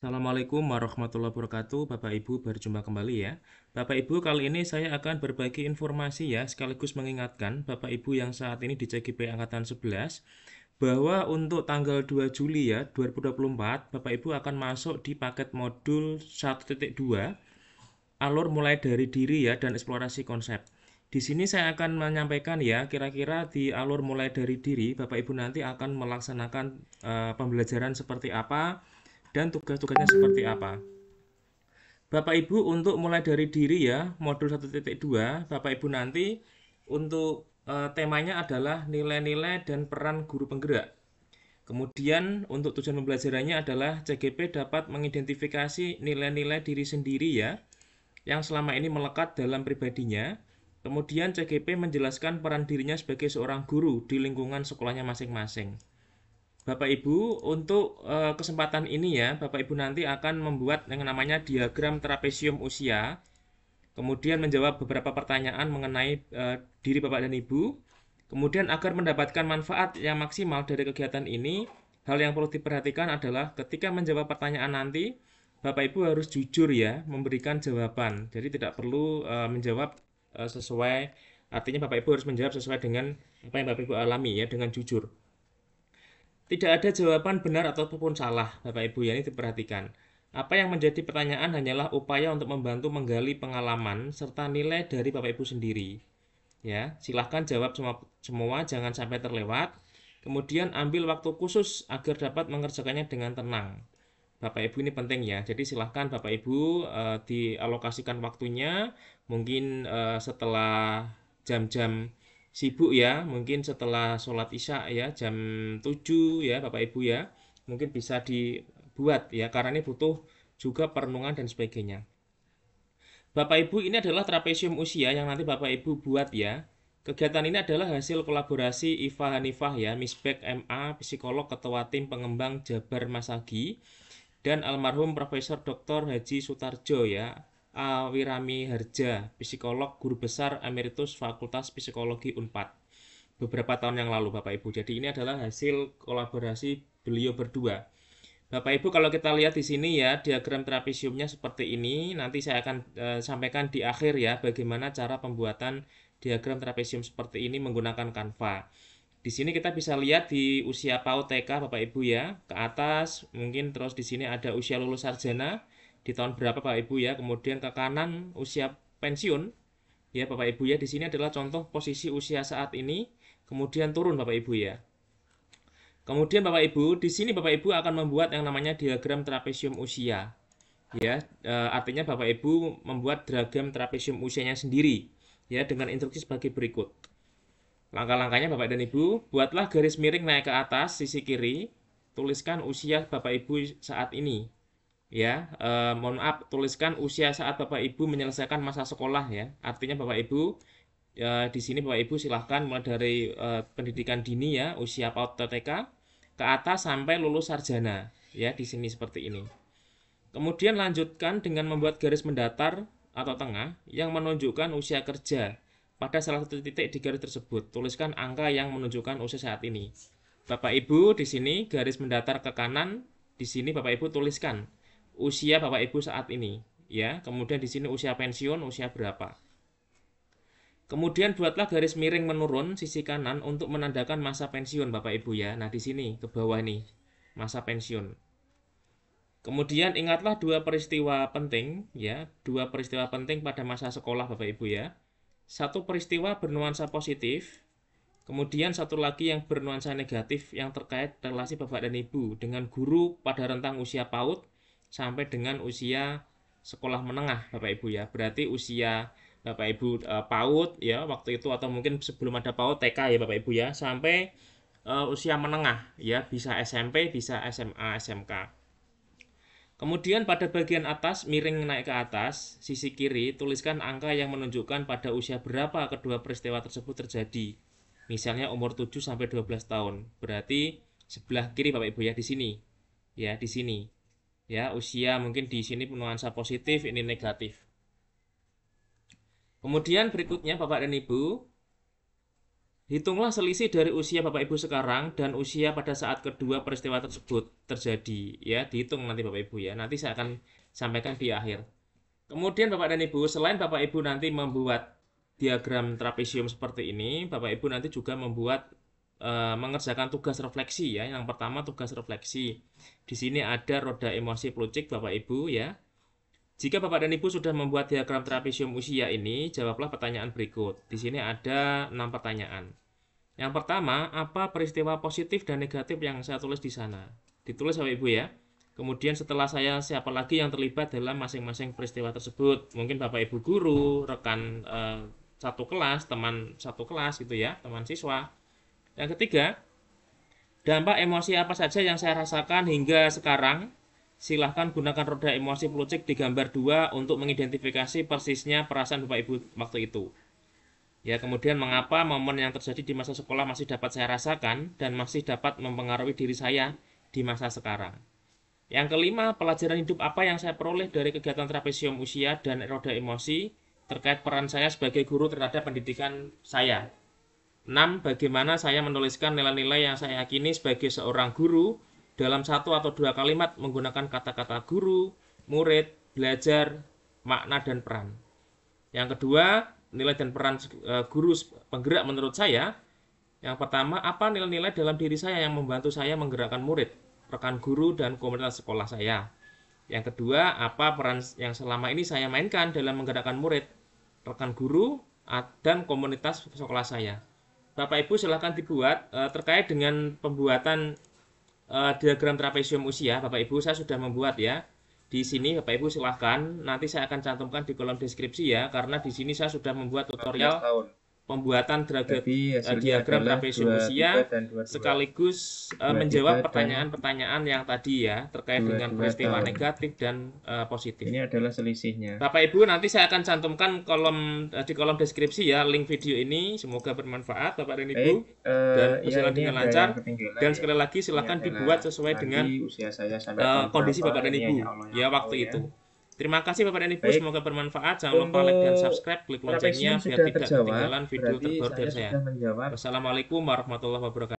Assalamualaikum warahmatullahi wabarakatuh. Bapak Ibu berjumpa kembali ya. Bapak Ibu, kali ini saya akan berbagi informasi ya, sekaligus mengingatkan Bapak Ibu yang saat ini di CGP Angkatan 11 bahwa untuk tanggal 2 Juli ya 2024 Bapak Ibu akan masuk di paket modul 1.2 alur mulai dari diri ya dan eksplorasi konsep. Di sini saya akan menyampaikan ya, kira-kira di alur mulai dari diri Bapak Ibu nanti akan melaksanakan pembelajaran seperti apa dan tugas-tugasnya seperti apa. Bapak Ibu untuk mulai dari diri ya, modul 1.2, Bapak Ibu nanti untuk temanya adalah nilai-nilai dan peran guru penggerak. Kemudian untuk tujuan pembelajarannya adalah CGP dapat mengidentifikasi nilai-nilai diri sendiri ya, yang selama ini melekat dalam pribadinya. Kemudian CGP menjelaskan peran dirinya sebagai seorang guru di lingkungan sekolahnya masing-masing. Bapak Ibu, untuk kesempatan ini ya, Bapak Ibu nanti akan membuat yang namanya diagram trapesium usia, kemudian menjawab beberapa pertanyaan mengenai diri Bapak dan Ibu. Kemudian agar mendapatkan manfaat yang maksimal dari kegiatan ini, hal yang perlu diperhatikan adalah ketika menjawab pertanyaan nanti, Bapak Ibu harus jujur ya, memberikan jawaban. Jadi tidak perlu menjawab sesuai, artinya Bapak Ibu harus menjawab sesuai dengan apa yang Bapak Ibu alami ya, dengan jujur. Tidak ada jawaban benar ataupun salah, Bapak Ibu ya, ini diperhatikan. Apa yang menjadi pertanyaan hanyalah upaya untuk membantu menggali pengalaman serta nilai dari Bapak Ibu sendiri. Ya, silahkan jawab semua, jangan sampai terlewat. Kemudian ambil waktu khusus agar dapat mengerjakannya dengan tenang. Bapak Ibu ini penting ya. Jadi silahkan Bapak Ibu dialokasikan waktunya, mungkin setelah jam-jam sibuk ya, mungkin setelah sholat isya ya, jam 7 ya Bapak Ibu ya, mungkin bisa dibuat ya, karena ini butuh juga perenungan dan sebagainya. Bapak Ibu, ini adalah trapesium usia yang nanti Bapak Ibu buat ya. Kegiatan ini adalah hasil kolaborasi Iva Hanifah ya, Misbek MA, psikolog ketua tim pengembang Jabar Masagi, dan almarhum Profesor Dr. Haji Sutarjo ya, Awirami Harja, psikolog guru besar emeritus Fakultas Psikologi Unpad. Beberapa tahun yang lalu Bapak Ibu. Jadi ini adalah hasil kolaborasi beliau berdua. Bapak Ibu, kalau kita lihat di sini ya, diagram trapesiumnya seperti ini. Nanti saya akan sampaikan di akhir ya, bagaimana cara pembuatan diagram trapesium seperti ini menggunakan Canva. Di sini kita bisa lihat di usia PAUD TK Bapak Ibu ya, ke atas mungkin, terus di sini ada usia lulus sarjana di tahun berapa Bapak Ibu ya, kemudian ke kanan usia pensiun ya Bapak Ibu ya. Di sini adalah contoh posisi usia saat ini, kemudian turun Bapak Ibu ya. Kemudian Bapak Ibu, di sini Bapak Ibu akan membuat yang namanya diagram trapesium usia. Ya, artinya Bapak Ibu membuat diagram trapesium usianya sendiri ya, dengan instruksi sebagai berikut. Langkah-langkahnya Bapak dan Ibu, buatlah garis miring naik ke atas sisi kiri, tuliskan usia Bapak Ibu saat ini. Ya, mohon maaf, tuliskan usia saat Bapak Ibu menyelesaikan masa sekolah ya. Artinya Bapak Ibu, di sini Bapak Ibu silahkan mulai dari pendidikan dini ya, usia PAUD TK ke atas sampai lulus sarjana ya, di sini seperti ini. Kemudian lanjutkan dengan membuat garis mendatar atau tengah yang menunjukkan usia kerja. Pada salah satu titik di garis tersebut, tuliskan angka yang menunjukkan usia saat ini. Bapak Ibu di sini garis mendatar ke kanan, di sini Bapak Ibu tuliskan usia Bapak Ibu saat ini ya. Kemudian di sini usia pensiun, usia berapa. Kemudian buatlah garis miring menurun sisi kanan untuk menandakan masa pensiun Bapak Ibu ya. Nah, di sini ke bawah nih, masa pensiun. Kemudian ingatlah dua peristiwa penting ya, dua peristiwa penting pada masa sekolah Bapak Ibu ya. Satu peristiwa bernuansa positif, kemudian satu lagi yang bernuansa negatif yang terkait relasi Bapak dan Ibu dengan guru pada rentang usia PAUD sampai dengan usia sekolah menengah Bapak Ibu ya. Berarti usia Bapak Ibu PAUD ya waktu itu, atau mungkin sebelum ada PAUD TK ya Bapak Ibu ya, sampai usia menengah ya, bisa SMP, bisa SMA, SMK. Kemudian pada bagian atas, miring naik ke atas, sisi kiri, tuliskan angka yang menunjukkan pada usia berapa kedua peristiwa tersebut terjadi. Misalnya umur 7 sampai 12 tahun. Berarti sebelah kiri Bapak Ibu ya, di sini. Ya, di sini. Ya, usia mungkin di sini nuansa positif, ini negatif. Kemudian berikutnya Bapak dan Ibu, Hitunglah selisih dari usia Bapak Ibu sekarang dan usia pada saat kedua peristiwa tersebut terjadi. Ya, dihitung nanti Bapak Ibu ya. Nanti saya akan sampaikan di akhir. Kemudian Bapak dan Ibu, selain Bapak Ibu nanti membuat diagram trapesium seperti ini, Bapak Ibu nanti juga membuat mengerjakan tugas refleksi ya. Yang pertama tugas refleksi. Di sini ada roda emosi pelucik Bapak Ibu ya. Jika Bapak dan Ibu sudah membuat diagram trapesium usia ini, jawablah pertanyaan berikut. Di sini ada 6 pertanyaan. Yang pertama, apa peristiwa positif dan negatif yang saya tulis di sana? Ditulis Bapak Ibu ya. Kemudian setelah saya, siapa lagi yang terlibat dalam masing-masing peristiwa tersebut? Mungkin Bapak Ibu guru, rekan satu kelas, teman satu kelas gitu ya, teman siswa. Yang ketiga, dampak emosi apa saja yang saya rasakan hingga sekarang? Silahkan gunakan roda emosi pelucik di gambar 2 untuk mengidentifikasi persisnya perasaan Bapak Ibu waktu itu. Ya, kemudian mengapa momen yang terjadi di masa sekolah masih dapat saya rasakan dan masih dapat mempengaruhi diri saya di masa sekarang. Yang kelima, pelajaran hidup apa yang saya peroleh dari kegiatan trapesium usia dan roda emosi terkait peran saya sebagai guru terhadap pendidikan saya. 6. Bagaimana saya menuliskan nilai-nilai yang saya yakini sebagai seorang guru dalam satu atau dua kalimat menggunakan kata-kata guru, murid, belajar, makna, dan peran. Yang kedua, nilai dan peran guru penggerak menurut saya. Yang pertama, apa nilai-nilai dalam diri saya yang membantu saya menggerakkan murid, rekan guru, dan komunitas sekolah saya. Yang kedua, apa peran yang selama ini saya mainkan dalam menggerakkan murid, rekan guru, dan komunitas sekolah saya. Bapak Ibu silahkan dibuat terkait dengan pembuatan diagram trapesium usia. Bapak Ibu saya sudah membuat ya. Di sini Bapak Ibu silahkan, nanti saya akan cantumkan di kolom deskripsi ya, karena di sini saya sudah membuat tutorial pembuatan diagram trapesium usia sekaligus menjawab pertanyaan-pertanyaan yang tadi ya terkait dengan peristiwa negatif dan positif. Ini adalah selisihnya. Bapak Ibu nanti saya akan cantumkan di kolom deskripsi ya link video ini. Semoga bermanfaat Bapak dan Ibu dan berjalan dengan lancar. Dan sekali lagi silakan dibuat sesuai dengan kondisi Bapak dan Ibu ya waktu itu. Terima kasih Bapak dan Ibu, semoga bermanfaat. Jangan lupa like dan subscribe, klik loncengnya biar tidak ketinggalan video terbaru dari saya. Wassalamualaikum warahmatullahi wabarakatuh.